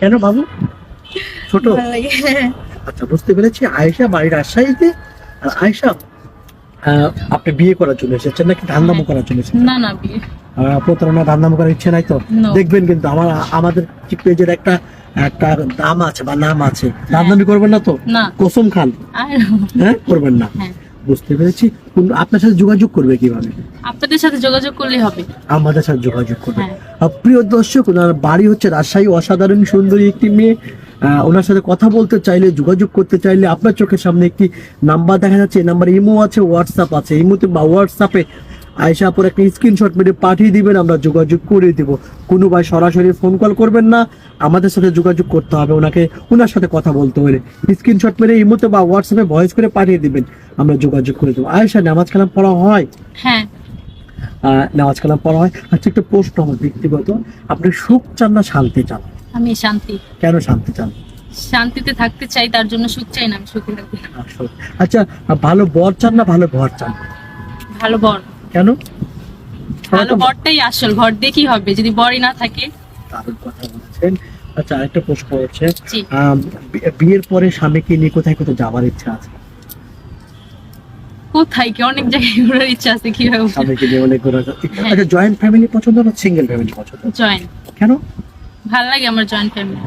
কেন বাবু? ছোট? ভালো লাগে। আচ্ছা, বুঝতে পেরেছি। আয়েশা বাড়ি রাজশাহীতে। আর আয়েশা, আপনি বিয়ে করার জন্য এসেছেন নাকি ধান্দামো করার জন্য এসেছেন? না না, বিয়ে। প্রতারণা ধান্দামো করার ইচ্ছে নাই তো? No. দেখবেন কিন্তু আমাদের পেজের একটা একটা দাম আছে বা নাম আছে, ধান্দামি করবেন না তো? না। কসম খান। হ্যাঁ, করবেন না। হ্যাঁ। বুঝতে পেরেছি। আপনার সাথে যোগাযোগ করবে কিভাবে? আপনাদের সাথে যোগাযোগ করলে হবে। আমাদের সাথে যোগাযোগ করবে। হ্যাঁ। প্রিয় দর্শক, ওনার বাড়ি হচ্ছে রাজশাহী। অসাধারণ সুন্দরী একটি মেয়ে। ওনার সাথে কথা বলতে চাইলে, যোগাযোগ করতে চাইলে আপনার চোখের সামনে একটি নাম্বার দেখা যাচ্ছে। এই নাম্বারে ইমো আছে, হোয়াটসঅ্যাপ আছে। ইমোতে বা হোয়াটসঅ্যাপে আয়েশা আপুর একটা স্ক্রিনশট মেরে পাঠিয়ে দিবেন, আমরা যোগাযোগ করে দেব। কোনো ভাই সরাসরি ফোন কল করবেন না, আমাদের সাথে যোগাযোগ করতে হবে। ওনার সাথে কথা বলতে হলে স্ক্রিনশট মেরে ইমোতে বা হোয়াটসঅ্যাপে ভয়েস করে পাঠিয়ে দিবেন, আমরা যোগাযোগ করে দেবো। আয়েশা, নামাজ কালাম পড়া হয়? হ্যাঁ। নামাজ কালাম পড়া হয়। আচ্ছা, একটা প্রশ্ন আমার ব্যক্তিগত, আপনি সুখ চান না শান্তি চান? আমি শান্তি। কেন শান্তি চান? শান্তিতে থাকতে চাই, তার জন্য সুখ চাই না, আমি সুখে থাকি। আচ্ছা, ভালো বর চান না ভালো ঘর চান? ভালো বর। কেন? ভালো বরটাই আসল, ঘর দিয়ে কি হবে যদি বরই না থাকে? দারুণ কথা বলছেন। আচ্ছা, আরেকটা প্রশ্ন হচ্ছে, জি। বিয়ের পরে স্বামীকে নিয়ে কোথায় কোথায় যাওয়ার ইচ্ছা আছে? কোথায় কি, অনেক জায়গায় ঘোরার ইচ্ছা আছে, কিভাবে? স্বামীকে নিয়ে অনেক ঘোরা। হ্যাঁ। আচ্ছা, জয়েন্ট ফ্যামিলি পছন্দ না সিঙ্গেল ফ্যামিলি পছন্দ? জয়েন্ট। কেন? ভালো লাগে আমার জয়েন্ট ফ্যামিলি।